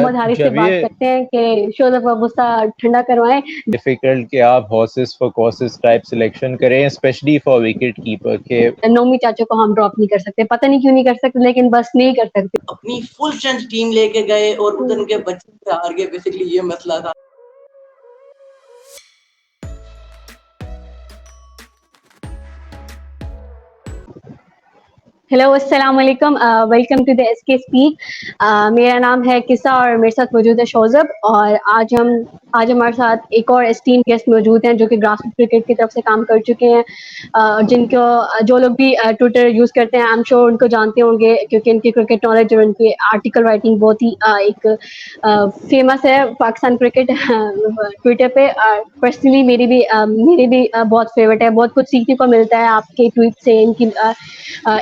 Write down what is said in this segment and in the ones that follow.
محمد حارث سے جب بات یہ کرتے ہیں کہ شوزب کا غصہ ٹھنڈا کروائیں. ڈیفیکلٹ کہ آپ horses for courses type selection کریں اسپیشلی فار وکٹ کیپر کہ نومی چاچا کو ہم ڈراپ نہیں کر سکتے, پتہ نہیں کیوں نہیں کر سکتے, لیکن بس نہیں کر سکتے. اپنی فل اسٹرینتھ ٹیم لے کے گئے اور ادھر ان کے بچے سے ہار گئے, بیسیکلی یہ مسئلہ تھا. ہیلو السلام علیکم, ویلکم ٹو دا ایس کے اسپیک. میرا نام ہے قصہ اور میرے ساتھ موجود ہے شوزب, اور آج ہمارے ساتھ ایک اور اسٹیم گیسٹ موجود ہیں جو کہ گراس روٹ کرکٹ کی طرف سے کام کر چکے ہیں, جن کو جو لوگ بھی ٹویٹر یوز کرتے ہیں آئی ایم شیور ان کو جانتے ہوں گے, کیونکہ ان کی کرکٹ نالج اور ان کی آرٹیکل رائٹنگ بہت ہی ایک فیمس ہے پاکستان کرکٹ ٹویٹر پہ. پرسنلی میری بھی بہت فیوریٹ ہے, بہت کچھ سیکھنے کو ملتا ہے آپ کے ٹویٹ سے, ان کی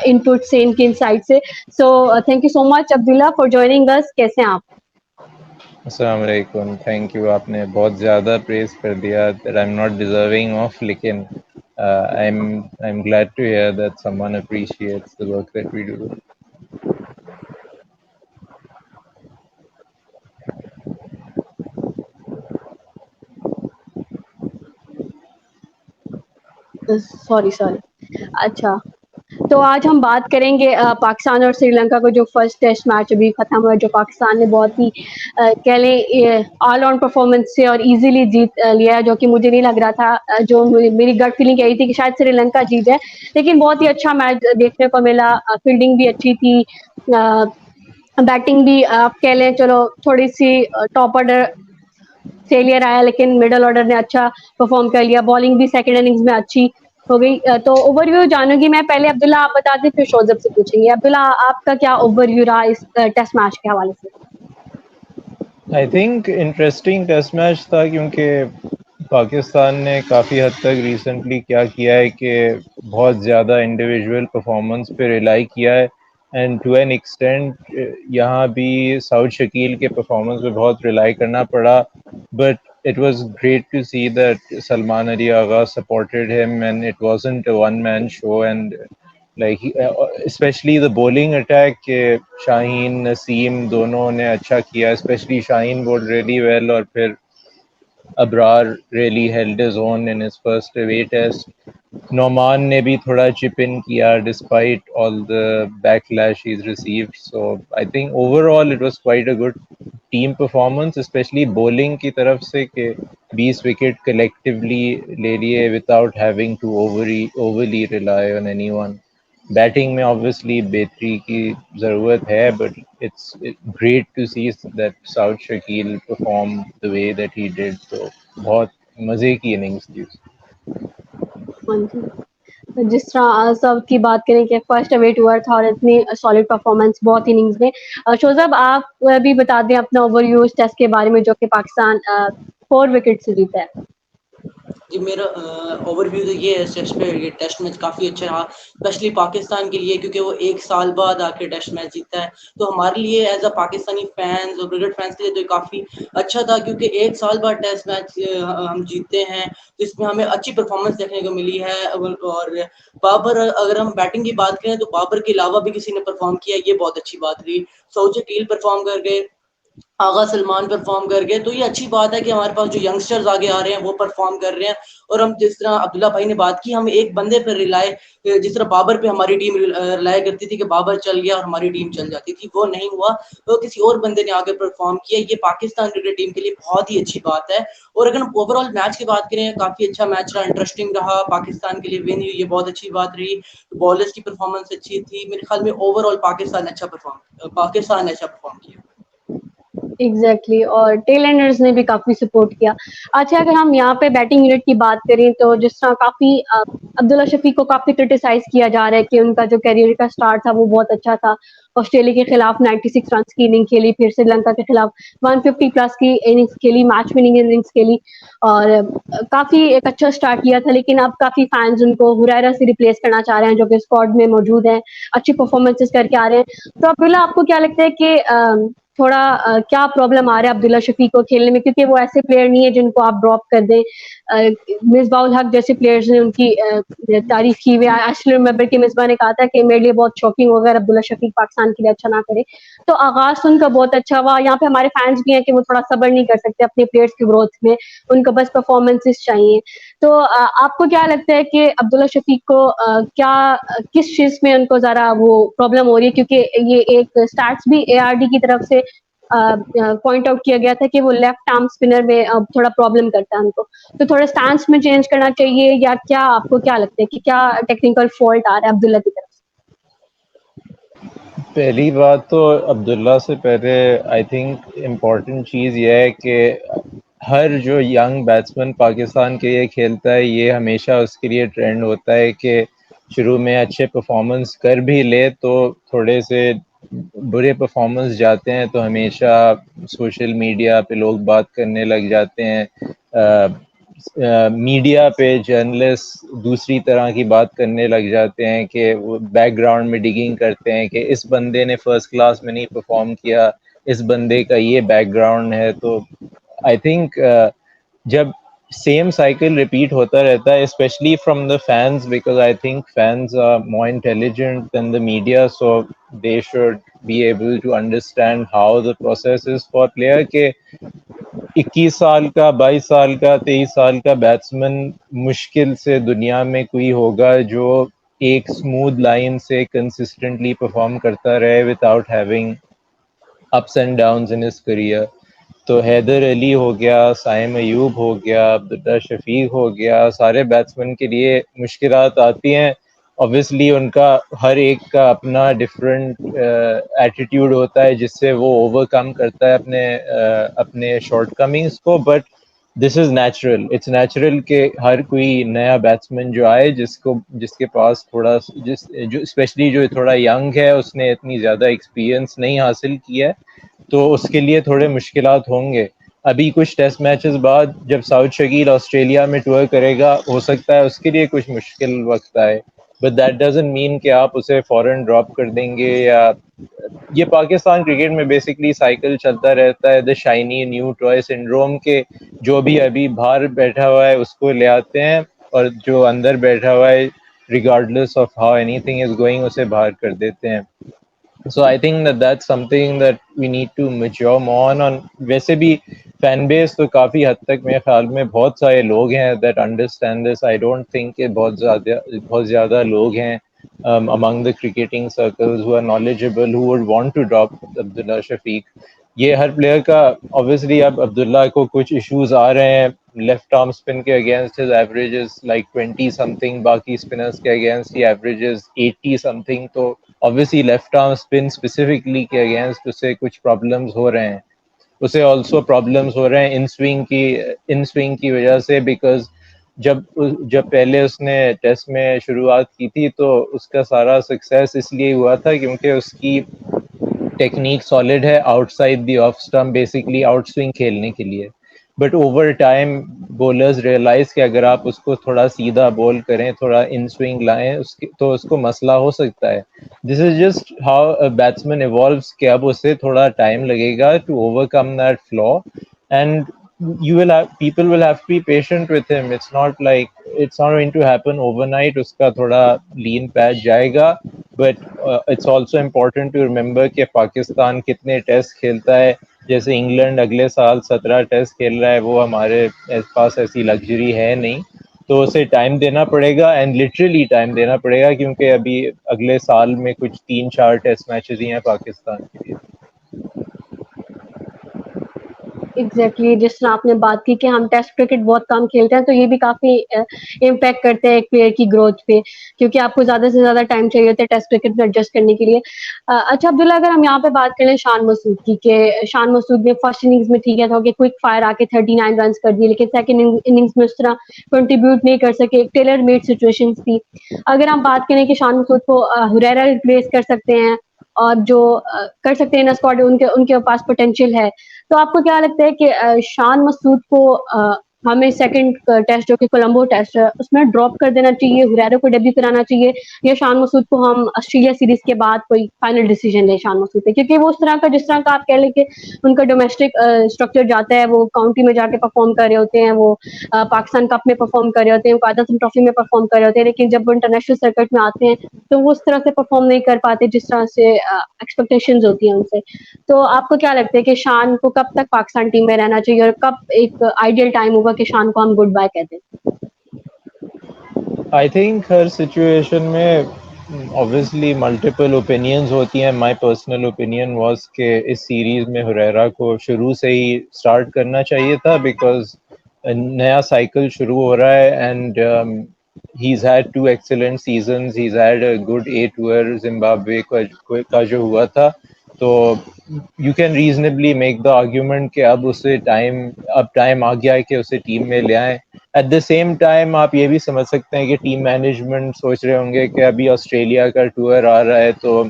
ان پٹ سے, ان کی انسائٹ سے. So thank you so much Abdullah for joining us. کیسے ہیں آپ؟ السلام علیکم, تھینک یو. آپ نے بہت زیادہ پریز کر دیا that I am not deserving of, لیکن I am glad to hear that someone appreciates the work that we do. Sorry اچھا, تو آج ہم بات کریں گے پاکستان اور سری لنکا کو جو فرسٹ ٹیسٹ میچ ابھی ختم ہوا, جو پاکستان نے بہت ہی کہہ لیں آل راؤنڈ پرفارمنس سے اور ایزیلی جیت لیا, جو کہ مجھے نہیں لگ رہا تھا, جو میری گٹ فیلنگ کہی تھی کہ شاید سری لنکا جیت جائے, لیکن بہت ہی اچھا میچ دیکھنے کو ملا. فیلڈنگ بھی اچھی تھی, بیٹنگ بھی آپ کہہ لیں چلو تھوڑی سی ٹاپ آرڈر فیلئر آیا, لیکن مڈل آرڈر نے اچھا پرفارم کر لیا. بالنگ بھی سیکنڈ اننگز میں اچھی ہو گئی. تو اوور ویو جانوں گی میں, پہلے عبداللہ آپ بتا دیں پھر شوزب سے پوچھیں گے. عبداللہ آپ کا کیا اوور ویو رہا اس ٹیسٹ میچ کے حوالے سے؟ I think interesting test match تھا, کیونکہ پاکستان نے کافی حد تک ریسنٹلی کیا ہے کہ بہت زیادہ انڈیویجول پرفارمنس پہ ریلائی کیا ہے, اینڈ ٹو این ایکسٹینٹ یہاں بھی سعود شکیل کے پرفارمنس پہ بہت ریلائی کرنا پڑا. But it was great to see that Salman Ali Agha supported him, and it wasn't a one man show. And like especially the bowling attack, Shaheen Naseem دونوں نے اچھا کیا, especially Shaheen bowled really well, اور پھر Abrar really held his own in his first away test. Noman نے بھی تھوڑا چپ ان کیا despite all the backlash he's received. So I think overall it was quite a good team performance, especially bowling کی طرف سے کہ 20 وکٹ کلیکٹیولی لے لیے without having to overly rely on anyone. Batting میں obviously بہتری کی ضرورت ہے, but it's great to see that Saud Shakil perform the way that he did. تو بہت مزے کی اننگز تھی. جس طرح سب کی بات کریں کہ فرسٹ اوے ٹور تھا اور اتنی سالڈ پرفارمنس بہت اننگز میں. شوزب آپ بھی بتا دیں اپنا اوور ویو اس ٹیسٹ کے بارے میں, جو کہ پاکستان 4 وکٹ سے جیتا ہے. جی میرا اوور ویو تو یہ ہے ٹیسٹ پہ, یہ ٹیسٹ میچ کافی اچھا رہا اسپیشلی پاکستان کے لیے, کیونکہ وہ 1 سال بعد آ کے ٹیسٹ میچ جیتا ہے. تو ہمارے لیے ایز اے پاکستانی فینس اور کرکٹ فینس کے لیے تو کافی اچھا تھا, کیونکہ 1 سال بعد ٹیسٹ میچ ہم جیتتے ہیں, جس میں ہمیں اچھی پرفارمنس دیکھنے کو ملی ہے. اور بابر, اگر ہم بیٹنگ کی بات کریں تو بابر کے علاوہ بھی کسی نے پرفارم کیا, یہ بہت اچھی بات رہی. سعود شکیل پرفارم کر گئے, آغا سلمان پرفارم کر گئے, تو یہ اچھی بات ہے کہ ہمارے پاس جو ینگسٹرز آگے آ رہے ہیں وہ پرفارم کر رہے ہیں. اور ہم جس طرح عبداللہ بھائی نے بات کی, ہم ایک بندے پر ریلائے, جس طرح بابر پہ ہماری ٹیم ریلائے کرتی تھی کہ بابر چل گیا اور ہماری ٹیم چل جاتی تھی, وہ نہیں ہوا. تو کسی اور بندے نے آگے پرفارم کیا, یہ پاکستان کرکٹ ٹیم کے لیے بہت ہی اچھی بات ہے. اور اگر ہم اوور آل میچ کی بات کریں, کافی اچھا میچ رہا, انٹرسٹنگ رہا, پاکستان کے لیے ون ہوئی, یہ بہت اچھی بات رہی. بالرز کی پرفارمنس اچھی تھی, میرے خیال میں اوور آل پاکستان اچھا پرفارم کیا. ایگزیکٹلی, اور ٹیل اینڈرز نے بھی کافی سپورٹ کیا. اچھا, اگر ہم یہاں پہ بیٹنگ یونٹ کی بات کریں تو جس طرح کافی عبداللہ شفیق کو کافی کرٹیسائز کیا جا رہا ہے کہ ان کا جو کیریئر کا سٹارٹ تھا وہ بہت اچھا تھا. آسٹریلیا کے خلاف 96 رنس کی اننگ کھیلی, پھر سری لنکا کے خلاف 150 پلس کی اننگز کھیلی, میچ وننگ اننگز کھیلی, اور کافی ایک اچھا سٹارٹ کیا تھا. لیکن اب کافی فینز ان کو ہریرا سے ریپلیس کرنا چاہ رہے ہیں, جو کہ اسکواڈ میں موجود ہیں, اچھی پرفارمنسز کر کے آ رہے ہیں. تو عبداللہ آپ کو کیا لگتا ہے کہ تھوڑا کیا پرابلم آ رہا ہے عبداللہ شفیق کو کھیلنے میں, کیونکہ وہ ایسے پلیئر نہیں ہے جن کو آپ ڈراپ کر دیں. مصباح الحق جیسے پلیئرز نے ان کی تعریف کی ہوئی. آئی اسٹل ریممبر کہ مصباح نے کہا تھا کہ میرے لیے بہت شاکنگ ہوگا اگر عبداللہ شفیق پاکستان کے لیے اچھا نہ کرے. تو آغاز ان کا بہت اچھا ہوا. یہاں پہ ہمارے فینس بھی ہیں کہ وہ تھوڑا صبر نہیں کر سکتے اپنے پلیئرس کی گروتھ میں, ان کو بس پرفارمنسز چاہیے. تو آپ کو کیا لگتا ہے کہ عبداللہ شفیق کو کیا کس چیز میں ان کو ذرا وہ پرابلم ہو رہی ہے, کیونکہ یہ ایک اسٹارٹس بھی اے آر ڈی کی طرف سے پوائنٹ آؤٹ کیا گیا تھا کہ وہ لیفٹ آرم اسپنر میں تھوڑا پرابلم کرتا ہے ان کو, تو تھوڑا اسٹانس میں چینج کرنا چاہیے, یا کیا آپ کو کیا لگتا ہے کہ کیا ٹیکنیکل فالٹ آ رہا ہے عبداللہ کی طرف سے؟ پہلی بات تو عبداللہ سے پہلے آئی تھنک امپورٹنٹ چیز یہ ہے کہ ہر جو ینگ بیٹسمین پاکستان کے لیے کھیلتا ہے, یہ ہمیشہ اس کے لیے ٹرینڈ ہوتا ہے کہ شروع میں اچھے پرفارمنس کر بھی لے تو تھوڑے سے برے پرفارمنس جاتے ہیں تو ہمیشہ سوشل میڈیا پہ لوگ بات کرنے لگ جاتے ہیں, میڈیا پہ جرنلسٹ دوسری طرح کی بات کرنے لگ جاتے ہیں کہ وہ بیک گراؤنڈ میں ڈگنگ کرتے ہیں کہ اس بندے نے فرسٹ کلاس میں نہیں پرفارم کیا, اس بندے کا یہ بیک گراؤنڈ ہے. تو آئی تھنک جب سیم سائیکل ریپیٹ ہوتا رہتا ہے especially from the fans, because I think fans are more intelligent than the media, so they should be able to understand how the process is for player کہ 21 سال کا 22 سال کا 23 سال کا بیٹسمین مشکل سے دنیا میں کوئی ہوگا جو ایک اسموتھ لائن سے کنسسٹنٹلی پرفارم کرتا رہے without having ups and Downs in his career. تو حیدر علی ہو گیا, سائم ایوب ہو گیا, عبداللہ شفیق ہو گیا, سارے بیٹسمین کے لیے مشکلات آتی ہیں. اوبویسلی ان کا ہر ایک کا اپنا ڈفرینٹ ایٹیٹیوڈ ہوتا ہے جس سے وہ اوور کم کرتا ہے اپنے شارٹ کمنگس کو, but this is natural, it's natural کہ ہر کوئی نیا بیٹسمین جو آئے جس کے پاس تھوڑا جو اسپیشلی جو تھوڑا ینگ ہے, اس نے اتنی زیادہ ایکسپیرئنس نہیں حاصل کیا ہے, تو اس کے لیے تھوڑے مشکلات ہوں گے. ابھی کچھ ٹیسٹ میچز بعد جب ساؤتھ شکیل آسٹریلیا میں ٹور کرے گا, ہو سکتا ہے اس کے لیے کچھ مشکل وقت آئے, بٹ دیٹ ڈزنٹ مین کہ آپ اسے فوراً ڈراپ کر دیں گے. یا یہ پاکستان کرکٹ میں بیسکلی سائیکل چلتا رہتا ہے, دا شائنی نیو ٹوائے سنڈروم کے جو بھی ابھی باہر بیٹھا ہوا ہے اس کو لے آتے ہیں, اور جو اندر بیٹھا ہوا ہے regardless of how anything is going اسے باہر کر دیتے ہیں. So I think that's something that we need to mature more on. ویسے بھی فین بیس تو کافی حد تک میرے خیال میں بہت سارے لوگ ہیں that understand this. I don't think کہ بہت زیادہ لوگ ہیں among the cricketing circles who are knowledgeable who would want to drop عبداللہ شفیق. یہ ہر پلیئر کا obviously اب عبداللہ کو کچھ ایشوز آ رہے ہیں لیفٹ آرم اسپن کے against, his averages like 20 something, باقی اسپنرس کے اگینسٹ یہ averages 80 something, تو obviously left arm spin specifically کے اگینسٹ اسے کچھ پرابلمس ہو رہے ہیں. اسے آلسو پرابلمس ہو رہے ہیں ان سوئنگ کی وجہ سے, بیکاز جب پہلے اس نے ٹیسٹ میں شروعات کی تھی تو اس کا سارا سکسیس اس لیے ہوا تھا کیونکہ اس کی ٹیکنیک سالڈ ہے outside the off stump, basically outswing کھیلنے کے لیے. But over time bowlers realise کہ اگر آپ اس کو تھوڑا سیدھا بول کریں, تھوڑا ان سوئنگ لائیں تو اس کو مسئلہ ہو سکتا ہے. This is just how a batsman evolves کہ اب اسے تھوڑا ٹائم لگے گا to overcome that flaw, and people will have to be patient with him. It's not going to happen overnight. اس کا تھوڑا lean patch جائے گا, but it's also important to remember کہ پاکستان کتنے ٹیسٹ کھیلتا ہے. جیسے انگلینڈ اگلے سال 17 ٹیسٹ کھیل رہا ہے, وہ ہمارے پاس ایسی لگژری ہے نہیں, تو اسے ٹائم دینا پڑے گا, اینڈ لٹرلی ٹائم دینا پڑے گا, کیونکہ ابھی اگلے سال میں کچھ 3-4 ٹیسٹ میچز ہی ہیں پاکستان کے لیے. ایگزیکٹلی, جس طرح آپ نے بات کی کہ ہم ٹیسٹ کرکٹ بہت کم کھیلتے ہیں, تو یہ بھی کافی امپیکٹ کرتے ہیں ایک پلیئر کی گروتھ پہ, کیونکہ آپ کو زیادہ سے زیادہ ٹائم چاہیے ہوتا ہے ٹیسٹ کرکٹ میں ایڈجسٹ کرنے کے لیے. اچھا عبداللہ, اگر ہم یہاں پہ بات کریں شان مسعود کی, کہ شان مسعود نے فرسٹ اننگز میں ٹھیک ہے تھا کہ کوئک فائر آ کے 39 رنس کر دیے, لیکن سیکنڈ اننگز میں اس طرح کنٹریبیوٹ نہیں کر سکے, ایک ٹیلر میڈ سچویشنز تھی. اگر ہم بات کریں کہ شان مسعود کو ہریرا ریپلیس کر سکتے ہیں اور جو کر سکتے ہیں اسکواڈ, ان کے پاس پوٹینشیل ہے, تو آپ کو کیا لگتا ہے کہ شان مسعود کو ہمیں سیکنڈ ٹیسٹ جو کہ کولمبو ٹیسٹ ہے اس میں ڈراپ کر دینا چاہیے, ہریرا کو ڈیبیو کرانا چاہیے, یا شان مسعود کو ہم آسٹریلیا سیریز کے بعد کوئی فائنل ڈیسیجن لیں شان مسعود پہ, کیونکہ وہ اس طرح کا جس طرح کا آپ کہہ لیں کہ ان کا ڈومیسٹک اسٹرکچر جاتا ہے, وہ کاؤنٹی میں جا کے پرفارم کر رہے ہوتے ہیں, وہ پاکستان کپ میں پرفارم کر رہے ہوتے ہیں, قائد اعظم ٹرافی میں پرفارم کر رہے ہوتے ہیں, لیکن جب وہ انٹرنیشنل سرکٹ میں آتے ہیں تو وہ اس طرح سے پرفارم نہیں کر پاتے جس طرح سے ایکسپیکٹیشنز ہوتی ہیں ان سے. تو آپ کو کیا لگتا ہے کہ شان کو کب تک پاکستان ٹیم میں رہنا چاہیے, اور کب ایک آئیڈیل ٹائم ہوگا کہ شان کو ہم گڈ بائے کہہ دیں؟ آئی تھنک ہر سچویشن میں obviously ملٹیپل اوپینینز ہوتی ہیں. مائی پرسنل اوپینین واز کہ اس سیریز میں ہریرا کو شروع سے ہی اسٹارٹ کرنا چاہیے تھا, بیکاز نیا سائیکل شروع ہو رہا ہے, and he's had 2 excellent seasons, he's had a good A tour Zimbabwe کا جو ہوا تھا, تو you can reasonably make the argument کہ اب ٹائم آ گیا ہے کہ اسے ٹیم میں لے آئیں. ایٹ دا سیم ٹائم آپ یہ بھی سمجھ سکتے ہیں کہ ٹیم مینجمنٹ سوچ رہے ہوں گے کہ ابھی آسٹریلیا کا ٹور آ رہا ہے, تو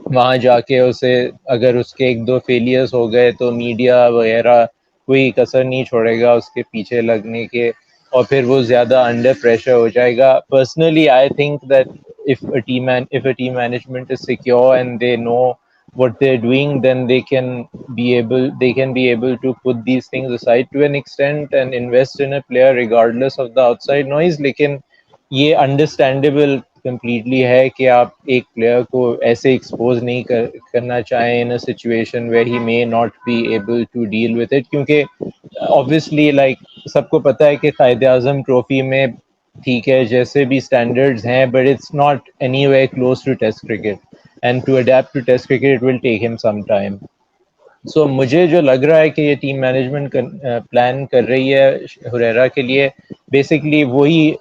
وہاں جا کے اسے اگر اس کے 1-2 فیلیئرز ہو گئے تو میڈیا وغیرہ کوئی کسر نہیں چھوڑے گا اس کے پیچھے لگنے کے, اور پھر وہ زیادہ انڈر پریشر ہو جائے گا. Personally I think that if a team management is secure and they know what they're doing, then they can be able to put these things aside to an extent and invest in a player regardless of the outside noise. لیکن یہ understandable completely ہے کہ آپ ایک player کو ایسے expose نہیں کرنا چاہیں in a situation where he may not be able to deal with it, کیونکہ obviously like سب کو پتہ ہے کہ قائد اعظم ٹرافی میں ٹھیک ہے جیسے بھی اسٹینڈرڈز ہیں, but it's not any way close to test cricket, and to adapt to test cricket it will take him some time. سو مجھے جو لگ رہا ہے کہ یہ ٹیم مینجمنٹ پلان کر رہی ہے ہریرا کے لیے, بیسکلی وہی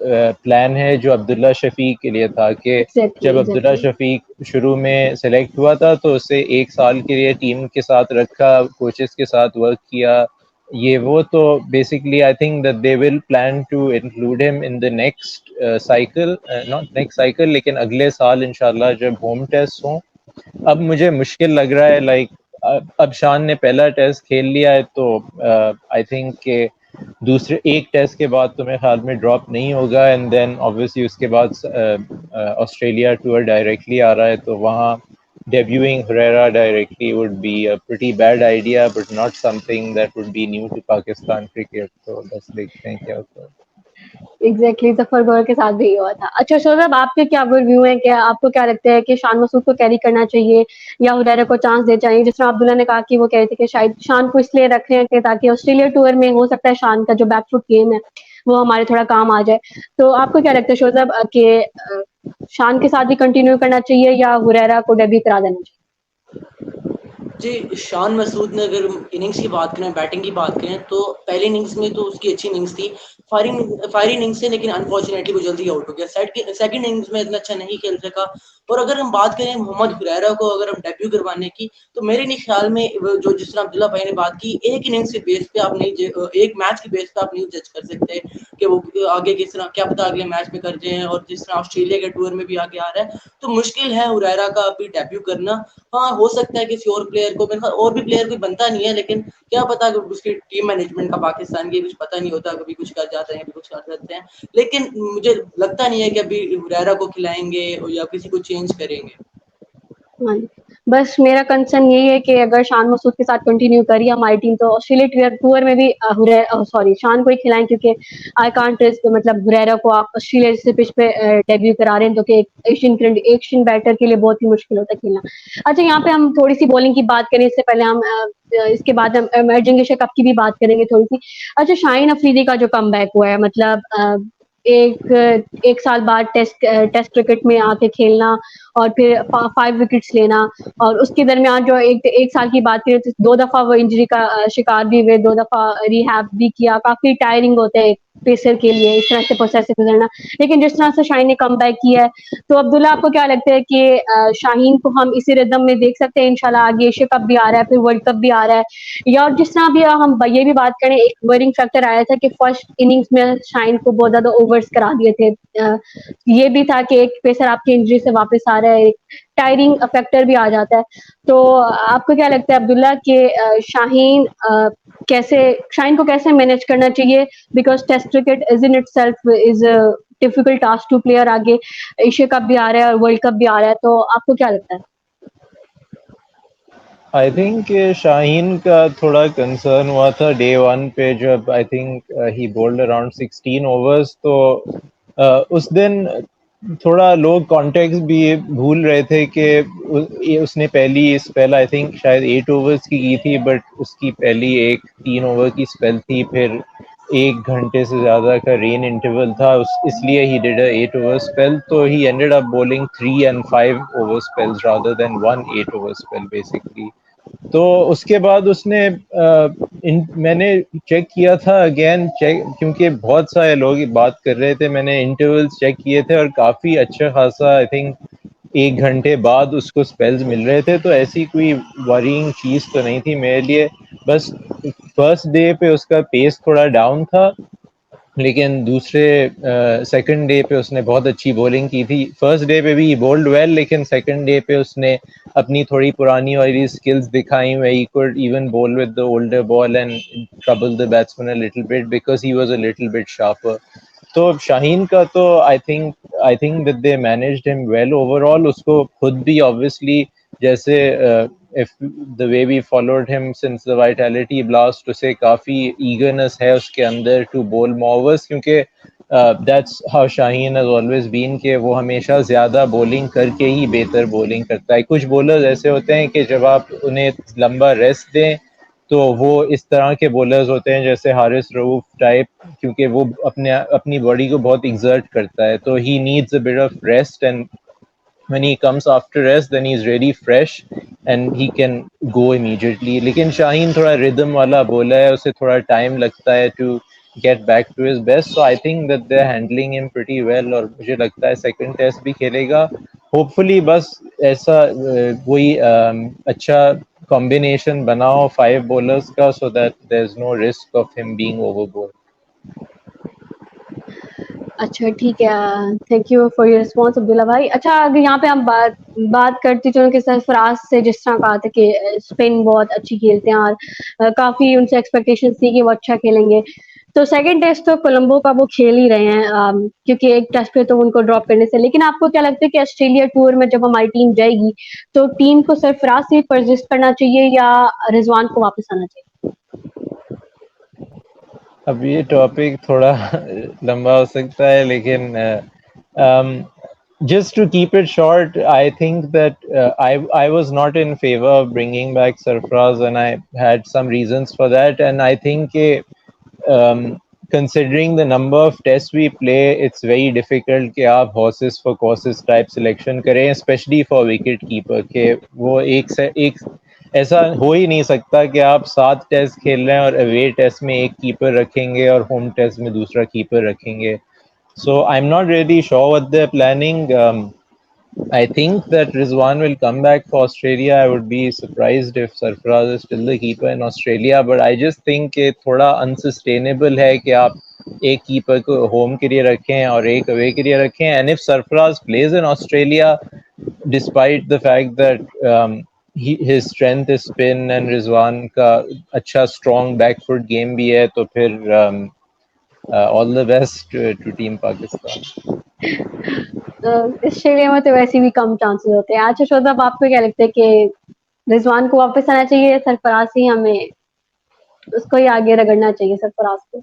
پلان ہے جو عبداللہ شفیق کے لیے تھا, کہ جب عبداللہ شفیق شروع میں سلیکٹ ہوا تھا تو اسے 1 سال کے لیے ٹیم کے ساتھ رکھا, کوچز کے ساتھ ورک کیا, یہ وہ تو basically I think that they will plan to include him in the next cycle, not next cycle لیکن اگلے سال انشاءاللہ جب ہوم ٹیسٹ ہوں. اب مجھے مشکل لگ رہا ہے لائک اب شان نے پہلا ٹیسٹ کھیل لیا ہے, تو آئی تھنک کہ دوسرے ایک ٹیسٹ کے بعد تو میرے خیال میں ڈراپ نہیں ہوگا, اینڈ دین obviously اس کے بعد آسٹریلیا ٹور ڈائریکٹلی آ رہا ہے, تو وہاں debuting Herrera directly would be a pretty bad idea, but not something that would be new to Pakistan cricket. So بس دیکھتے ہیں کیا ہوتا ہے. ایگزیکٹلی, ظفر گور کے ساتھ بھی یہ ہوا تھا. اچھا شوزب, آپ کے کیا اوور ویو ہیں, کہ آپ کو کیا لگتا ہے کہ شان مسعود کو کیری کرنا چاہیے یا ہریرا کو چانس دے چاہیے؟ جس طرح عبداللہ نے کہا کہ وہ کہہ رہے تھے کہ شاید شان کو اس لیے رکھ رہے ہیں کہ تاکہ آسٹریلیا ٹور میں ہو سکتا ہے شان کا جو بیک فٹ گیم ہے وہ ہمارے تھوڑا کام آ جائے. تو آپ کو کیا لگتا ہے شوزب کہ شان کے ساتھ بھی کنٹینیو کرنا چاہیے یا ہریرا کو ڈیبیو کرا دینا چاہیے؟ جی, شان مسعود نے اگر اننگس کی بات کریں, بیٹنگ کی بات کریں, تو پہلی اننگس میں تو اس کی اچھی اننگس تھی, فائرنگ اننگس سے, لیکن انفارچونیٹلی وہ جلدی آؤٹ ہو گیا. سیکنڈ اننگس میں اتنا اچھا نہیں کھیل سکا. اور اگر ہم بات کریں محمد ہریرا کو اگر ہم ڈیبیو کروانے کی, تو میرے نہیں خیال میں جو جس طرح عبداللہ بھائی نے بات کی, ایک اننگس کے بیس پہ آپ نہیں, ایک میچ کے بیس پہ آپ نہیں جج کر سکتے کہ وہ آگے کس طرح, کیا پتا اگلے میچ میں کر جائیں. اور جس طرح آسٹریلیا کے ٹور میں بھی آگے آ رہا ہے, تو مشکل ہے ہریرا کا ابھی ڈیبیو کرنا. ہاں, ہو سکتا ہے کسی اور پلیئر کو, اور بھی پلیئر کوئی بنتا نہیں ہے, لیکن کیا پتا کہ اس کی ٹیم مینجمنٹ کا پاکستان کی کچھ پتہ نہیں ہوتا, کبھی کچھ کر جاتے ہیں, کبھی کچھ کر جاتے ہیں. لیکن مجھے لگتا نہیں ہے کہ ابھی ہریرا کو کھلائیں گے یا کسی کو چینج کریں گے. ہاں, بس میرا کنسرن یہی ہے کہ اگر شان مسعود کے ساتھ کنٹینیو کری ہماری ٹیم, تو آسٹریلیا ٹور میں بھی شان کو ہی کھلائیں, کیونکہ آئی کانٹ مطلب ہریرا کو آپ آسٹریلیا جیسے پچ پہ ڈیبیو کرا رہے ہیں, تو کہ ایشین بیٹر کے لیے بہت ہی مشکل ہوتا ہے کھیلنا. اچھا, یہاں پہ ہم تھوڑی سی بالنگ کی بات کریں, اس سے پہلے ہم اس کے بعد ہم ایمرجنگ ایشیا کپ کی بھی بات کریں گے تھوڑی سی. اچھا, شاہین افریدی کا جو کم بیک ہوا ہے, مطلب ایک سال بعد ٹیسٹ کرکٹ میں آ کے کھیلنا اور پھر 5 وکٹس لینا, اور اس کے درمیان جو ایک سال کی بات کریں تو 2 دفعہ وہ انجری کا شکار بھی ہوئے, 2 دفعہ ریہیب بھی کیا. کافی ٹائرنگ ہوتا ہے ایک پیسر کے لیے اس طرح سے پروسیس سے گزرنا, لیکن جس طرح سے شاہین نے کم بیک کیا ہے, تو عبداللہ آپ کو کیا لگتا ہے کہ شاہین کو ہم اسی ردم میں دیکھ سکتے ہیں انشاءاللہ؟ آگے ایشیا کپ بھی آ رہا ہے, پھر ورلڈ کپ بھی آ رہا ہے, یا اور جس طرح بھی ہم یہ بھی بات کریں, ایک ورنگ فیکٹر آیا تھا کہ فرسٹ اننگز میں شاہین کو بہت زیادہ اوورز کرا دیے تھے, یہ بھی تھا کہ ایک پیسر آپ کی انجری سے واپس آ رہا ہے, ٹائرنگ فیکٹر بھی آ جاتا ہے. تو آپ کو کیا لگتا ہے عبداللہ کہ شاہین کو کیسے مینیج کرنا چاہیے, because test cricket is in itself is difficult task to player, آگے ایشیا کپ بھی آ رہا ہے اور ورلڈ کپ بھی آ رہا ہے, تو آپ کو کیا لگتا ہے؟ آئی تھنک کہ شاہین کا تھوڑا کنسرن ہوا تھا ڈے ون پہ, جب I think he bowled around 16 overs, تو اس دن تھوڑا لوگ کانٹیکس بھی بھول رہے تھے کہ اس نے پہلی اسپیل آئی تھنک شاید 8 اوورس کی تھی, بٹ اس کی پہلی 3 اوور کی اسپیل تھی, پھر 1 گھنٹے سے زیادہ کا رین انٹرول تھا, اس لیے he did a 8 over spell. تو he ended up bowling 3 and 5 over spells rather than 1 8 over spell basically. تو اس کے بعد اس نے میں نے چیک کیا تھا اگین کیونکہ بہت سارے لوگ بات کر رہے تھے, میں نے انٹرولز چیک کیے تھے اور کافی اچھا خاصا آئی تھنک 1 گھنٹے بعد اس کو اسپیلز مل رہے تھے. تو ایسی کوئی ورینگ چیز تو نہیں تھی میرے لیے, بس فرسٹ ڈے پہ اس کا پیس تھوڑا ڈاؤن تھا, لیکن سیکنڈ ڈے پہ اس نے بہت اچھی بولنگ کی تھی. فرسٹ ڈے پہ بھی بولڈ ویل, لیکن سیکنڈ ڈے پہ اس نے اپنی تھوڑی پرانی والی اسکلز دکھائیں, ہی کوڈ ایون بول with the older ball and trouble the batsman a little bit because he was a little bit sharper. تو شاہین کا تو I think that they managed ہم ویل اوور آل. اس کو خود بھی obviously جیسے the way we followed him since the vitality blast, اسے کافی ایگرنس ہے اس کے اندر to bowl more overs, کیونکہ that's how Shaheen has always been, کہ وہ ہمیشہ زیادہ بولنگ کر کے ہی بہتر بولنگ کرتا ہے. کچھ بولرز ایسے ہوتے ہیں کہ جب آپ انہیں لمبا ریسٹ دیں تو وہ اس طرح کے بولرز ہوتے ہیں جیسے حارث رؤوف ٹائپ, کیونکہ وہ اپنی باڈی کو بہت ایگزرٹ کرتا ہے, تو he needs a bit of rest, and when he comes after rest then he is really fresh and he can go immediately. لیکن شاہین تھوڑا ردم والا بولا ہے, اسے تھوڑا ٹائم لگتا ہے to get back to his best, so I think that they're handling him pretty well, اور مجھے لگتا ہے سیکنڈ ٹیسٹ بھی کھیلے گا ہوپ فلی. بس ایسا کوئی اچھا کمبینیشن بناؤ 5 بولرز کا, so that there's no risk of him being overboard. اچھا ٹھیک ہے, thank you for your response Abdullah بھائی. اچھا اگر یہاں پہ ہم بات کرتے چلو کہ سرفراز سے جس طرح کہا تھا کہ اسپن بہت اچھی کھیلتے ہیں اور کافی ان سے ایکسپیکٹیشن تھی کہ وہ اچھا کھیلیں گے, تو سیکنڈ ٹیسٹ تو کولمبو کا وہ کھیل ہی رہے ہیں کیونکہ ایک ٹیسٹ پہ تو ان کو ڈراپ کرنے سے. لیکن آپ کو کیا لگتا ہے کہ آسٹریلیا ٹور میں جب ہماری ٹیم جائے گی تو ٹیم کو سرفراز سے پرزسٹ کرنا چاہیے یا رضوان کو واپس آنا چاہیے؟ اب یہ ٹاپک تھوڑا لمبا ہو سکتا ہے, لیکن just to keep it short, I think that I was not in favor of bringing back Sarfraz, and I had some reasons for that. And I think considering the number of tests we play, it's very difficult کہ آپ horses for courses type selection کریں, especially for wicket keeper, کہ وہ ایک ایسا ہو ہی نہیں سکتا کہ آپ 7 ٹیسٹ کھیل رہے ہیں اور اوے ٹیسٹ میں ایک کیپر رکھیں گے اور ہوم ٹیسٹ میں دوسرا کیپر رکھیں گے. So I'm not really sure what they're planning. I think that Rizwan will come back for Australia. I would be surprised if Sarfaraz is still the keeper in Australia, but I just think کہ تھوڑا unsustainable ہے کہ آپ ایک keeper کو home کے لیے رکھیں اور ایک اوے کے لیے رکھیں. And if Sarfaraz plays in Australia, despite the fact that his strength is spin and Rizwan کا اچھا strong back foot game بھی ہے, تو پھر all the best to team Pakistan. Australia میں تو ویسے بھی کم چانسز ہوتے ہیں. اچھا شوذب, آپ کو کیا لگتا ہے کہ رضوان کو واپس آنا چاہیے, سرفراز ہی ہمیں اس کو ہی آگے رگڑنا چاہیے سرفراز کو؟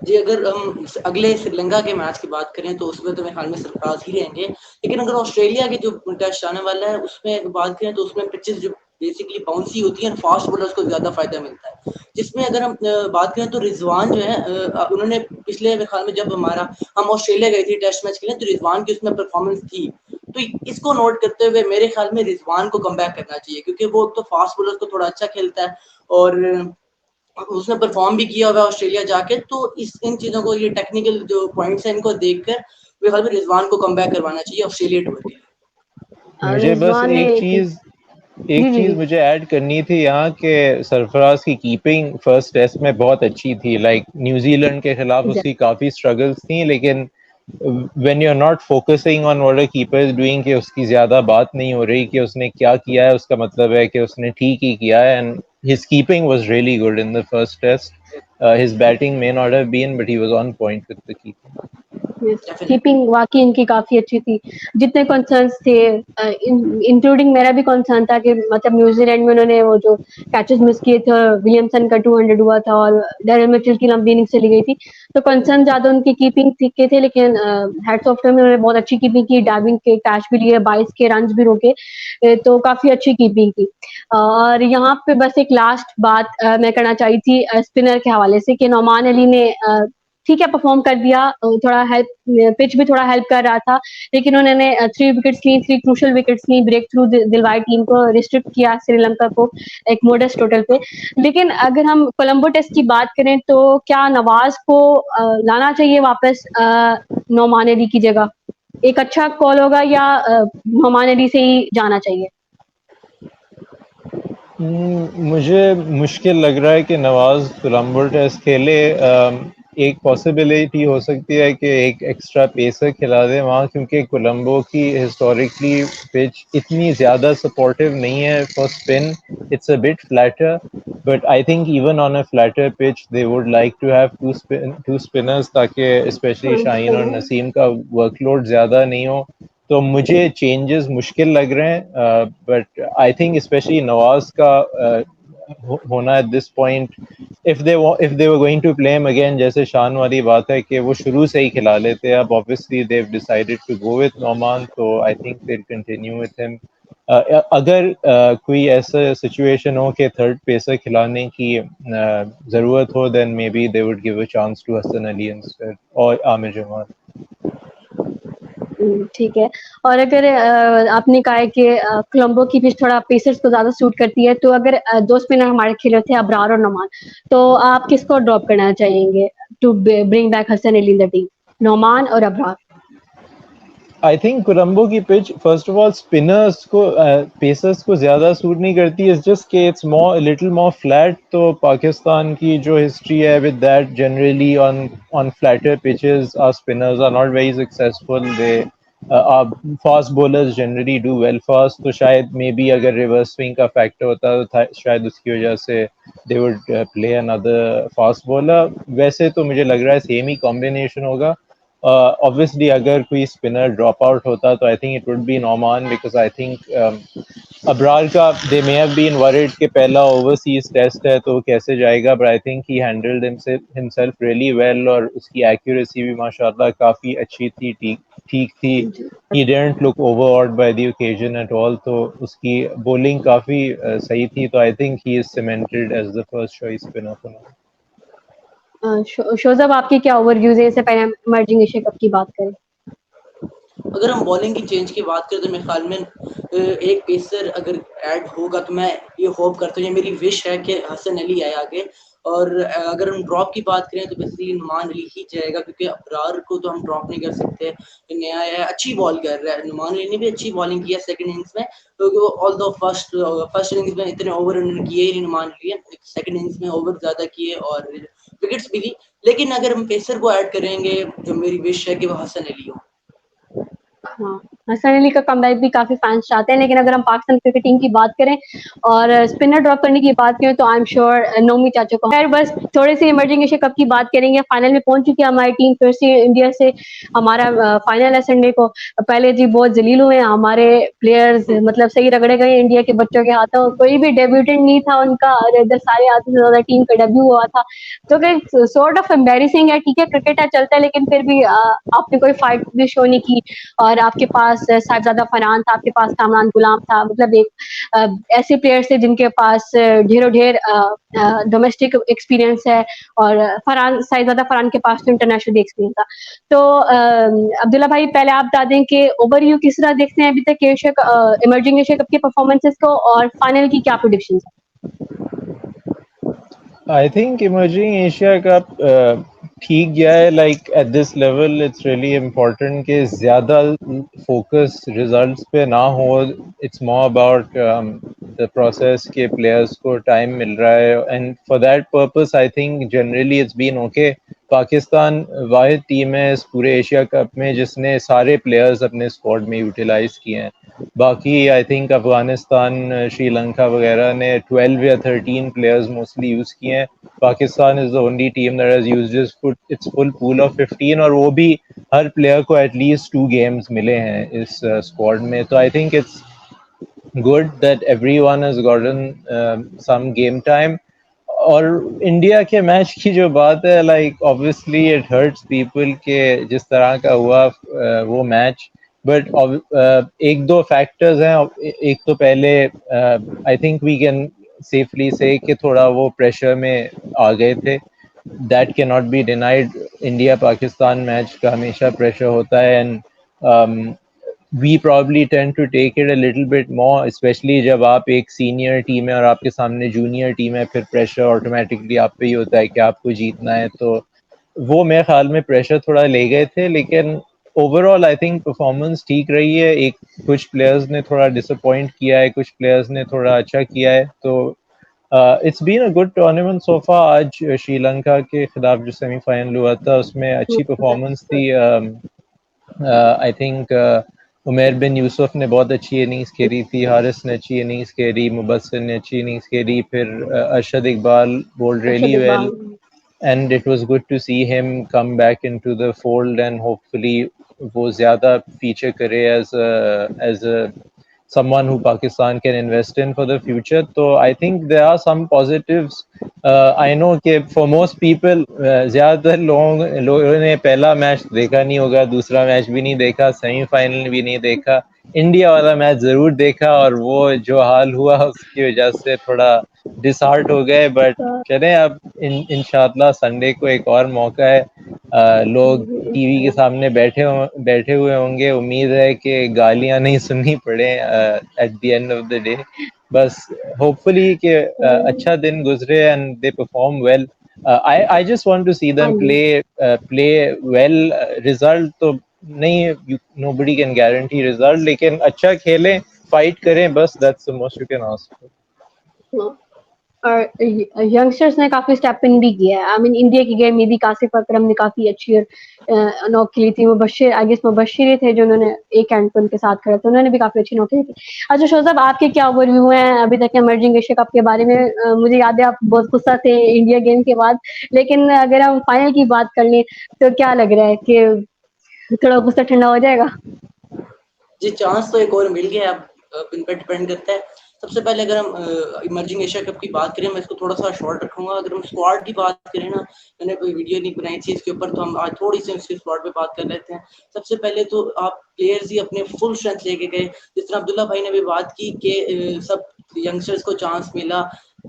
جی اگر ہم اگلے سری لنکا کے میچ کی بات کریں تو اس میں تو میرے خیال میں سرفراز ہی رہیں گے, لیکن اگر آسٹریلیا کے جو ٹیسٹ آنے والا ہے اس میں بات کریں تو اس میں پچز جو بیسکلی باؤنسی ہوتی ہیں, فاسٹ بولرز کو زیادہ فائدہ ملتا ہے, جس میں اگر ہم بات کریں تو رضوان جو ہے انہوں نے پچھلے میرے خیال میں جب ہم آسٹریلیا گئے تھے ٹیسٹ میچ کے لیے تو رضوان کی اس میں پرفارمنس تھی, تو اس کو نوٹ کرتے ہوئے میرے خیال میں رضوان کو کم بیک کرنا چاہیے, کیونکہ وہ تو فاسٹ بولرز کو تھوڑا اچھا کھیلتا ہے اور اس نے پرفارم بھی کیا ہوا آسٹریلیا جا کے. تو ان چیزوں کو, یہ ٹیکنیکل جو پوائنٹس ہیں ان کو دیکھ کر میرے خیال میں رضوان کو کم بیک کروانا چاہیے آسٹریلیا ٹور کے لیے. مجھے بس ایک چیز مجھے ایڈ کرنی تھی یہاں کہ سرفراز کی کیپنگ فرسٹ ٹیسٹ میں بہت اچھی تھی. لائک نیوزی لینڈ کے خلاف اس کی کافی اسٹرگلس تھیں, لیکن when you're not focusing on what a keeper is doing کہ اس کی زیادہ بات نہیں ہو رہی کہ اس نے کیا کیا ہے، اس کا مطلب ہے کہ اس نے ٹھیک ہی کیا ہے. and his keeping was really good in the first test. His batting may not have been, but he was on point with the keeping. Keeping واقعی ان کی کافی اچھی تھی. جتنے کنسرنس تھے انکلوڈنگ میرا بھی کنسرن تھا کہ مطلب نیوزی لینڈ میں انہوں نے وہ جو کیچز مس کیے تھے اور ولیمسن کا 200 ہوا تھا اور ڈیرل میچل کی لمبی اننگ چلی گئی تھی، تو کنسرن زیادہ ان کی کیپنگ کے تھے. لیکن ہیڈس آف میں انہوں نے بہت اچھی کیپنگ کی، ڈائیونگ کے کیچ بھی لیے، 22 کے رنز بھی روکے، تو کافی اچھی کیپنگ کی. اور یہاں پہ بس ایک لاسٹ بات میں کرنا چاہی تھی اسپنر کے حوالے سے کہ نعمان علی نے ٹھیک ہے پرفارم کر دیا، تھوڑا ہیلپ پچ بھی تھوڑا ہیلپ کر رہا تھا، لیکن انہوں نے 3 وکٹس لی، 3 کروشل وکٹس لی، بریک تھرو دلوائی ٹیم کو، ریسٹرکٹ کیا سری لنکا کو ایک موڈسٹ ٹوٹل پہ. لیکن اگر ہم کولمبو ٹیسٹ کی بات کریں تو کیا نواز کو لانا چاہیے واپس نعمان علی کی جگہ؟ ایک اچھا کال ہوگا یا نعمان علی سے ہی جانا چاہیے؟ مجھے مشکل لگ رہا ہے کہ نواز کولمبو ٹیسٹ کھیلے. ایک پاسبلٹی ہو سکتی ہے کہ ایک ایکسٹرا پیسر کھلا دے وہاں، کیونکہ کولمبو کی ہسٹوریکلی پچ اتنی زیادہ سپورٹیو نہیں ہے for spin. It's a bit flatter, but I think even on a flatter pitch they would like to have two spinners, تاکہ اسپیشلی شاہین اور نسیم کا ورک لوڈ زیادہ نہیں ہو. تو مجھے چینجز مشکل لگ رہے ہیں، but I think especially Nawaz کا ہونا at this point, if they were going to play him again، جیسے شان والی بات ہے کہ وہ شروع سے ہی کھلا لیتے. اب obviously they've decided to go with Noman، تو I think they'll continue with him. اگر کوئی ایسا سچویشن ہو کہ تھرڈ پیسر کھلانے کی ضرورت ہو، then maybe they would give a chance to Hassan Ali instead اور عامر جمال. ٹھیک ہے. اور اگر آپ نے کہا ہے کہ کولمبو کی پچ تھوڑا پیسرز کو زیادہ سوٹ کرتی ہے، تو اگر دو اسپنر ہمارے کھیلے تھے ابرار اور نعمان، تو آپ کس کو ڈراپ کرنا چاہیں گے to bring back Hasan Ali in the team? Nauman اور ابرار؟ آئی تھنک کولمبو کی pitch first of all spinners کو پیسرس کو زیادہ سوٹ نہیں کرتی. اٹس جسٹ کہ اٹس لٹل مور فلیٹ. تو پاکستان کی جو ہسٹری ہے with that, generally on flatter pitches are spinners are not very successful. They fast bowlers generally do well fast. تو شاید مے بی اگر ریورس سوئنگ کا فیکٹر ہوتا تو شاید اس کی وجہ سے they would play another fast bowler. ویسے تو مجھے لگ رہا ہے سیم ہی کمبینیشن ہوگا. Obviously اگر کوئی اسپنر ڈراپ آؤٹ ہوتا تو I think it would be Nauman, because I think Abrar کا they may have been word کہ پہلا اوورسیز ٹیسٹ ہے تو کیسے جائے گا، but I think he handled himself really well, اور اس کی ایکوریسی بھی ماشاء اللہ کافی اچھی تھی، ٹھیک تھی. He didn't look overawed by the occasion at all. تو اس کی بولنگ کافی صحیح تھی. تو I think he is cemented as the first choice spinner for now. Shozab آپ کی کیا اوور ویوز ہے؟ اس سے پہلے ہم ایمرجنگ ایشیا کپ کی بات کریں. اگر ہم بالنگ کی چینج کی بات کریں تو میرے خیال میں ایک پیسر اگر ایڈ ہوگا تو میں یہ ہوپ کرتا ہوں، یہ میری وش ہے کہ حسن علی آئے آگے. اور اگر ہم ڈراپ کی بات کریں تو بیسیکلی نعمان علی ہی جائے گا، کیونکہ ابرار کو تو ہم ڈراپ نہیں کر سکتے. نیا ہے، اچھی بال کر رہا ہے. نعمان علی نے بھی اچھی بالنگ کی ہے سیکنڈ اننگز میں، کیونکہ وہ آل دو فرسٹ اننگز میں اتنے اوور انہوں نے کیے ہی نہیں. نعمان علی سیکنڈ اننگز میں اوور زیادہ کیے اور وکٹس بھی لی. لیکن اگر ہم پیسر کو ایڈ کریں گے جو میری وش ہے کہ وہ حسن علی ہو. ہاں، حسن علی کا کم بیک بھی کافی فینس چاہتے ہیں. لیکن اگر ہم پاکستان کرکٹ ٹیم کی بات کریں اور اسپنر ڈراپ کرنے کی بات کریں تو آئی ایم شیور نومی چاچو کو. خیر بس تھوڑے سی ایمرجنگ ایشیا کپ کی بات کریں گے. فائنل میں پہنچ چکی ہے ہماری ٹیم پھر سے انڈیا سے. ہمارا فائنل ہے سنڈے کو. پہلے جی بہت ذلیل ہوئے ہمارے پلیئرز، مطلب صحیح رگڑے گئے انڈیا کے بچوں کے ہاتھوں. کوئی بھی ڈیبیوٹنٹ نہیں تھا ان کا، اور ادھر سارے آدھے سے زیادہ ٹیم کا ڈیبیو ہوا تھا. تو کہ سورٹ آف امبیرسنگ ہے. ٹھیک ہے کرکٹ ہے، چلتا ہے، لیکن پھر بھی آپ نے کوئی فائٹ بھی شو نہیں کی. اور آپ کے پاس صاحبزادہ فرحان تھا، آپ کے پاس کامران غلام تھا. مطلب ایک ایسے پلیئرس تھے جن کے پاس ڈھیروں ڈھیر ڈومیسٹک ایکسپیرینس ہے، اور صاحبزادہ فرحان کے پاس تو انٹرنیشنل بھی ایکسپیرینس تھا. تو عبداللہ بھائی پہلے آپ بتا دیں کہ اوور ویو کس طرح دیکھتے ہیں ابھی تک ایمرجنگ ایشیا کپ کے پرفارمنسز کو، اور فائنل کی کیا پریڈکشنز ہیں؟ I think emerging Asia Cup ٹھیک گیا ہے. Like at this level it's really important کہ زیادہ فوکس ریزلٹس پہ نہ ہو. It's more about the process کہ پلیئرس کو ٹائم مل رہا ہے. And for that purpose I think generally it's been okay. Pakistan واحد ٹیم ہے اس پورے ایشیا کپ میں جس نے سارے پلیئرز اپنے اسکواڈ میں یوٹیلائز کیے ہیں. باقی آئی تھنک افغانستان شری لنکا وغیرہ نے 12 یا 13 پلیئرز موسٹلی یوز کیے ہیں. پاکستان از the only team that has used its full pool of 15 اور وہ بھی ہر پلیئر کو ایٹ لیسٹ 2 گیمز ملے ہیں اس اسکواڈ میں. تو I think it's good that everyone has gotten some game time. اور انڈیا کے میچ کی جو بات ہے like obviously it hurts people کہ جس طرح کا ہوا وہ میچ, بٹ ایک دو فیکٹرز ہیں. ایک تو پہلے I think we can safely say کہ تھوڑا وہ پریشر میں آ گئے تھے. That cannot be denied. India Pakistan match کا ہمیشہ پریشر ہوتا ہے and we probably tend to take it a little bit more, especially جب آپ ایک سینئر ٹیم ہے اور آپ کے سامنے جونیئر ٹیم ہے, پھر پریشر آٹومیٹکلی آپ پہ ہی ہوتا ہے کہ آپ کو جیتنا ہے. تو وہ میرے خیال میں پریشر تھوڑا لے گئے تھے, لیکن over all I think performance ٹھیک رہی ہے. ایک کچھ پلیئرز نے تھوڑا ڈس اپوائنٹ کیا ہے, کچھ پلیئرز نے تھوڑا اچھا کیا ہے. تو it's been a good tournament so far. آج شری لنکا کے خلاف جو سیمی فائنل ہوا تھا اس میں اچھی پرفارمنس تھی. آئی تھنک عمیر بن یوسف نے بہت اچھی اننگز کھیلی تھی, حارث نے اچھی اننگز کھیلی, مبصر نے اچھی اننگز کھیلی, پھر Arshad Iqbal bowled really well and it was good to see him come back into the fold and hopefully وہ زیادہ فیچر کرے as a someone who Pakistan can invest in for the future. So I think there are some positives. I know کہ for most people زیادہ تر لوگوں نے پہلا match دیکھا نہیں ہوگا, دوسرا میچ بھی نہیں دیکھا, سیمی فائنل بھی نہیں دیکھا, انڈیا والا میچ ضرور دیکھا, اور وہ جو حال ہوا اس کی وجہ سے تھوڑا ڈس ہارٹ ہو گئے. بٹ چلیں اب انشاءاللہ سنڈے کو ایک اور موقع ہے. لوگ ٹی وی کے سامنے بیٹھے ہوئے ہوں گے, امید ہے کہ گالیاں نہیں سننی پڑے at the end of the day. بس ہوپ فلی کہ اچھا دن گزرے and they perform well. I just want to see them play well. Result تو نہیں, nobody can guarantee result, لیکن اچھا کھیلیں, فائٹ کریں, بس that's the most you can ask for. اور ینگسٹرز نے کافی اسٹیپ ان بھی کیا ہے. آئی مین انڈیا کی گیم میں بھی کاسف اکرم نے کافی اچھی نوک کھیلی تھی. مبشر تھے جو انہوں نے ایک ہینڈ پہ ان کے ساتھ کھڑے تھے, انہوں نے بھی کافی اچھی نوک کھیلی تھی. اچھا شوز صاحب, آپ کے کیا اوور ویو ہیں ابھی تک ایمرجنگ ایشیا کپ کے بارے میں؟ مجھے یاد ہے آپ بہت غصہ تھے انڈیا گیم کے بعد, لیکن اگر ہم فائنل کی بات کر لیں تو کیا لگ رہا ہے کہ تھوڑا غصہ ٹھنڈا ہو جائے گا؟ جی چانس تو ایک اور مل گیا, اب ان پہ ڈپینڈ کرتا ہے. سب سے پہلے اگر ہم ایمرجنگ ایشیا کپ کی بات کریں, میں اس کو تھوڑا سا شارٹ رکھوں گا. اگر ہم اسکواڈ کی بات کریں نا, میں نے کوئی ویڈیو نہیں بنائی تھی اس کے اوپر, تو ہم آج تھوڑی سی اس کے اسکواڈ پہ بات کر لیتے ہیں. سب سے پہلے تو آپ پلیئرز ہی اپنے فل اسٹرینتھ لے کے گئے. جس طرح عبداللہ بھائی نے بھی بات کی کہ سب ینگسٹرز کو چانس ملا.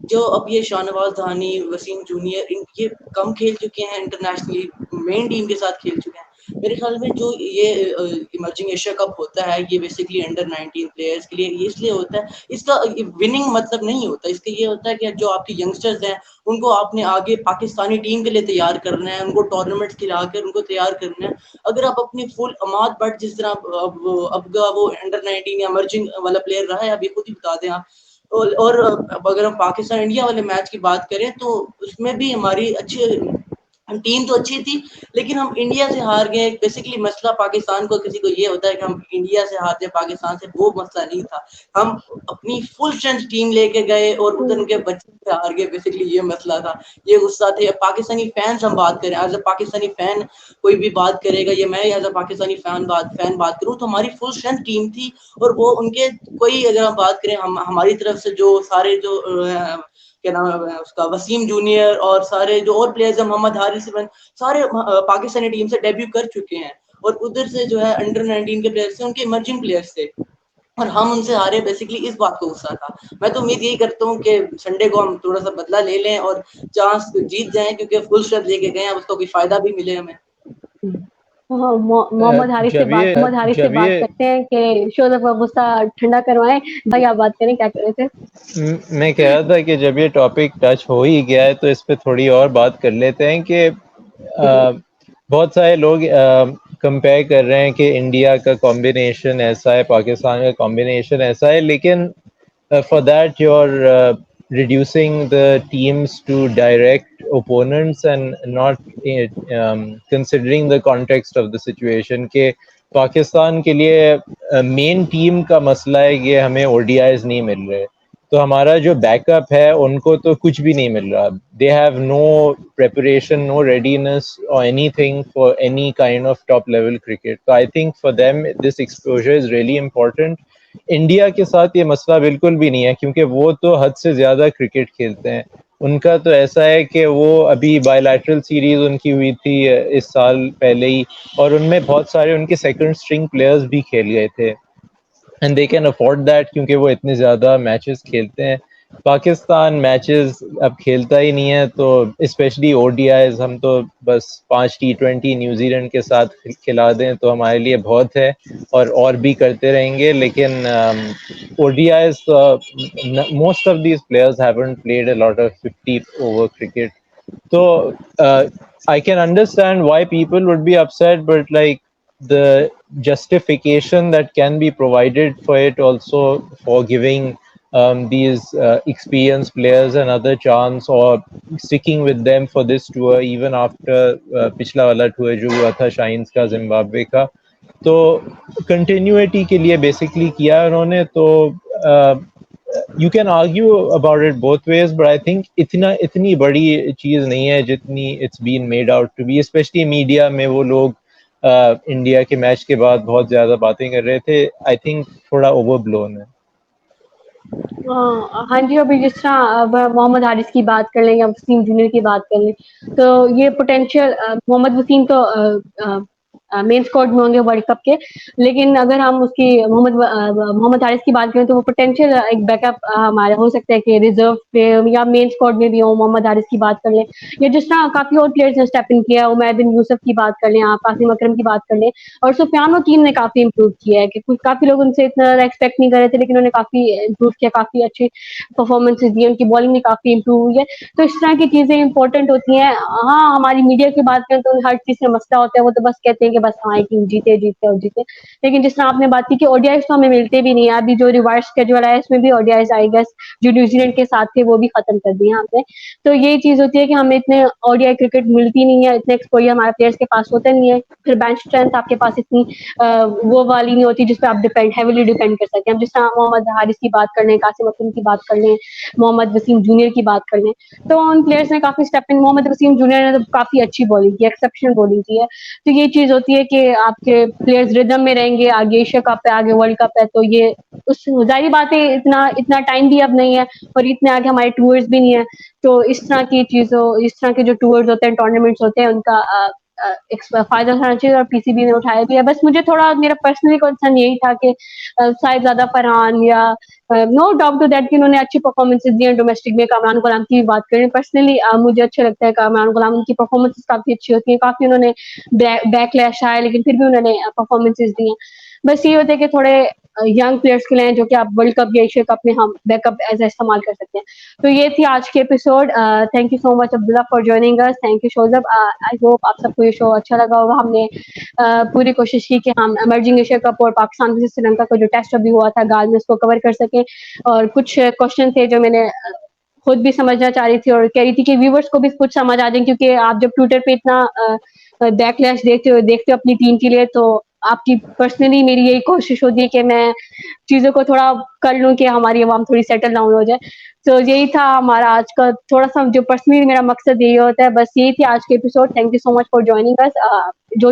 جو اب یہ شاہ نواز دھانی, وسیم جونیئر, یہ کم کھیل چکے ہیں انٹرنیشنلی, مین ٹیم کے ساتھ کھیل چکے ہیں. میرے خیال میں جو یہ ایمرجنگ ایشیا کپ ہوتا ہے یہ بیسکلی انڈر 19 پلیئرز کے لیے یہ اس لیے ہوتا ہے. اس کا وننگ مطلب نہیں ہوتا, اس کا یہ ہوتا ہے کہ جو آپ کے ینگسٹرز ہیں ان کو آپ نے آگے پاکستانی ٹیم کے لیے تیار کرنا ہے, ان کو ٹورنامنٹ کھلا کر ان کو تیار کرنا ہے. اگر آپ اپنی فل اماد بٹ جس طرح اب وہ انڈر 19 یا ایمرجنگ والا پلیئر رہا ہے, اب یہ خود ہی بتا دیں آپ. اور اگر ہم پاکستان انڈیا والے میچ کی بات کریں تو اس میں بھی ہماری اچھی ٹیم تو اچھی تھی, لیکن ہم انڈیا سے ہار گئے. بیسکلی مسئلہ پاکستان کو کسی کو یہ ہوتا ہے کہ ہم انڈیا سے ہارتے پاکستان سے, وہ مسئلہ نہیں تھا. ہم اپنی فل اسٹرینتھ ٹیم لے کے گئے اور ادھر ان کے بچے سے ہار گئے, بیسکلی یہ مسئلہ تھا, یہ غصہ تھے. پاکستانی فینس ہم بات کریں, ایز اے پاکستانی فین کوئی بھی بات کرے گا, یہ میں ایز اے پاکستانی فین بات کروں تو ہماری فل اسٹرینتھ ٹیم تھی. اور وہ ان کے کوئی اگر ہم بات کریں ہماری طرف سے جو سارے جو کیا نام ہے اس کا, وسیم جونیئر اور سارے جو اور پلیئرز ہیں, محمد حارث, سارے پاکستانی ٹیم سے ڈیبیو کر چکے ہیں. اور ادھر سے جو ہے انڈر 19 کے پلیئرز تھے, ان کے ایمرجنگ پلیئرز تھے, اور ہم ان سے ہارے. بیسکلی اس بات کو غصہ تھا. میں تو امید یہی کرتا ہوں کہ سنڈے کو ہم تھوڑا سا بدلہ لے لیں اور چانس جیت جائیں, کیونکہ فل اسٹرینتھ لے کے گئے ہیں, اس کو کوئی فائدہ بھی ملے ہمیں. محمد حارث سے بات کرتے ہیں کہ شوز کا غصہ ٹھنڈا کروائیں. بھائی آپ بات کریں, کیا کر رہے تھے؟ میں کہہ رہا تھا کہ جب یہ ٹاپک ٹچ ہو ہی گیا ہے تو اس پہ تھوڑی اور بات کر لیتے ہیں کہ بہت سارے لوگ کمپیئر کر رہے ہیں کہ انڈیا کا کمبینیشن ایسا ہے, پاکستان کا کمبینیشن ایسا ہے, لیکن for that you're reducing the teams to direct opponents and not considering the context of the situation کہ پاکستان کے لیے مین ٹیم کا مسئلہ ہے کہ ہمیں ODIs نہیں مل رہے, تو ہمارا جو بیک اپ ہے ان کو تو کچھ بھی نہیں مل رہا. They have no preparation, no readiness اور anything for any kind of top level cricket. تو I think for them this exposure is really important. India کے ساتھ یہ مسئلہ بالکل بھی نہیں ہے کیونکہ وہ تو حد سے زیادہ کرکٹ کھیلتے ہیں. ان کا تو ایسا ہے کہ وہ ابھی بائی لیٹرل سیریز ان کی ہوئی تھی اس سال پہلے ہی, اور ان میں بہت سارے ان کے سیکنڈ اسٹرنگ پلیئرز بھی کھیل گئے تھے, and they can afford that کیونکہ وہ اتنے زیادہ میچز کھیلتے ہیں. پاکستان میچز اب کھیلتا ہی نہیں ہے, تو اسپیشلی ODIs ہم تو بس 5 T20 نیوزی لینڈ کے ساتھ کھلا دیں تو ہمارے لیے بہت ہے, اور بھی کرتے رہیں گے. لیکن ODIs most of these players haven't played a lot of 50 over cricket. So I can understand why people would be upset, but like the justification that can be provided for it also, for giving these experienced players another chance or sticking with them for this tour even after پچھلا والا tour جو ہوا تھا شاہینز کا Zimbabwe کا, تو continuity کے لیے بیسکلی کیا انہوں نے. تو you can argue about it both ways, but I think اتنی بڑی چیز نہیں ہے جتنی it's been made out to be, especially media میں. وہ لوگ انڈیا کے میچ کے بعد بہت زیادہ باتیں کر رہے تھے, آئی تھنک تھوڑا اوور بلون ہے. ہاں جی, ابھی جس طرح محمد حارث کی بات کر لیں یا وسیم جونیئر کی بات کر لیں, تو یہ پوٹینشیل محمد وسیم تو مین اسکواڈ میں ہوں گے ورلڈ کپ کے, لیکن اگر ہم اس کی محمد حارث کی بات کریں تو وہ پوٹینشیل ایک بیک اپ ہمارا ہو سکتا ہے کہ ریزرو پہ یا مین اسکواڈ میں بھی ہو. محمد حارث کی بات کر لیں یا جس طرح کافی اور پلیئرز نے اسٹیپ ان کیا, عمیر بن یوسف کی بات کر لیں, آپ قاسم اکرم کی بات کر لیں, اور سفیان وکیل نے کافی امپروو کیا ہے کہ کافی لوگ ان سے اتنا ایکسپیکٹ نہیں کر رہے تھے, لیکن انہوں نے کافی امپروو کیا, کافی اچھی پرفارمنسز دی, ان کی بالنگ بھی کافی امپروو ہوئی ہے. تو اس طرح کی چیزیں امپورٹنٹ ہوتی ہیں. ہاں, ہماری میڈیا کی بات کریں تو ہر چیز سے مسئلہ ہوتا ہے, وہ تو بس کہتے ہیں کہ بس ہماری ٹیم جیتے اور جیتے, لیکن جس طرح آپ نے بات کی کہ ODIs تو ہمیں ملتے بھی نہیں ہے. ابھی جو ریوائز اسکیڈول ہے اس میں بھی ODIs آئی گس جو نیوزی لینڈ کے ساتھ تھے وہ بھی ختم کر دیے ہم نے. تو یہی چیز ہوتی ہے کہ ہمیں اتنے ODI کرکٹ ملتی نہیں ہے, اتنے ایکسپوجر ہمارے پلیئرس کے پاس ہوتا نہیں ہے. پھر بینچ اسٹرینتھ آپ کے پاس اتنی وہ والی نہیں ہوتی جس پہ آپ ہیویلی ڈیپینڈ کر سکیں. اب جس طرح محمد حارث کی بات کر لیں, قاسم اکرم کی بات کر لیں, محمد وسیم جونیئر کی بات کر لیں, تو ان پلیئرس نے کافی step in. Mohammad Waseem junior نے تو کافی اچھی بالنگ کی, ایکسیپشنل بالنگ کی ہے. تو یہ چیز ہوتی ہے کہ آپ کے پلیئرز ردم میں رہیں گے. آگے ایشیا کپ ہے, آگے ورلڈ کپ ہے, تو یہ اس ظاہری بات ہے اتنا ٹائم بھی اب نہیں ہے, اور اتنے آگے ہمارے ٹورز بھی نہیں ہے. تو اس طرح کی چیزوں, اس طرح کے جو ٹورز ہوتے ہیں, ٹورنامنٹس ہوتے ہیں, ان کا فائدہ اٹھانا چاہیے, اور PCB نے اٹھایا بھی ہے. بس مجھے تھوڑا میرا پرسنلی کنسرن یہی تھا کہ صاحبزادہ فرحان یا نو ڈاؤٹ ٹو دیٹ کہ انہوں نے اچھی پرفارمنسز دی ہیں ڈومیسٹک میں. کامران غلام کی بات کریں, پرسنلی مجھے اچھا لگتا ہے کامران غلام, ان کی پرفارمنسز کافی اچھی ہوتی ہیں. کافی انہوں نے بیک لیش آئے لیکن پھر بھی انہوں نے پرفارمنسز دی ہیں. بس یہ ہوتا ہے کہ تھوڑے ینگ پلیئرس کے لیے جو کہ آپ ورلڈ کپ یا ایشیا کپ میں ہم بیک اپ ایز استعمال کر سکتے ہیں. تو یہ تھی آج کے episode. Thank you so much Abdullah for joining us. Thank you Shozab. I hope آپ سب کو یہ شو اچھا لگا ہوگا. ہم نے پوری کوشش کی کہ ہم ایمرجنگ ایشیا کپ اور پاکستان سے سری لنکا کا جو ٹیسٹ ابھی ہوا تھا گال میں اس کو کور کر سکیں, اور کچھ کوشچن تھے جو میں نے خود بھی سمجھنا چاہ رہی تھی اور کہہ رہی تھی کہ ویورس کو بھی کچھ سمجھ آ جائیں, کیونکہ آپ جب ٹویٹر پہ اتنا بیک لیش دیکھتے ہو اپنی ٹیم کے لیے, تو آپ کی پرسنلی میری یہی کوشش ہوتی ہے کہ میں چیزوں کو تھوڑا کر لوں کہ ہماری عوام تھوڑی سیٹل ڈاؤن ہو جائے. تو یہی تھا ہمارا آج کا تھوڑا سا جو پرسنلی میرا مقصد یہی ہوتا ہے. بس یہی تھی آج کے episode. Thank you so much for joining us.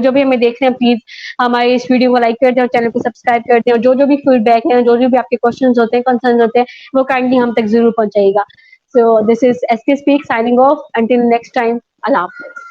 جو بھی ہمیں دیکھ رہے ہیں پلیز ہمارے اس ویڈیو کو لائک کر دیں اور چینل کو سبسکرائب کر دیں, اور جو بھی فیڈ بیک ہے, جو بھی آپ کے کوشچنز ہوتے ہیں, کنسرنز ہوتے ہیں, وہ کائنڈلی ہم تک ضرور پہنچائیے گا. So this is SK Speak signing off. Until next time, Allah Hafiz.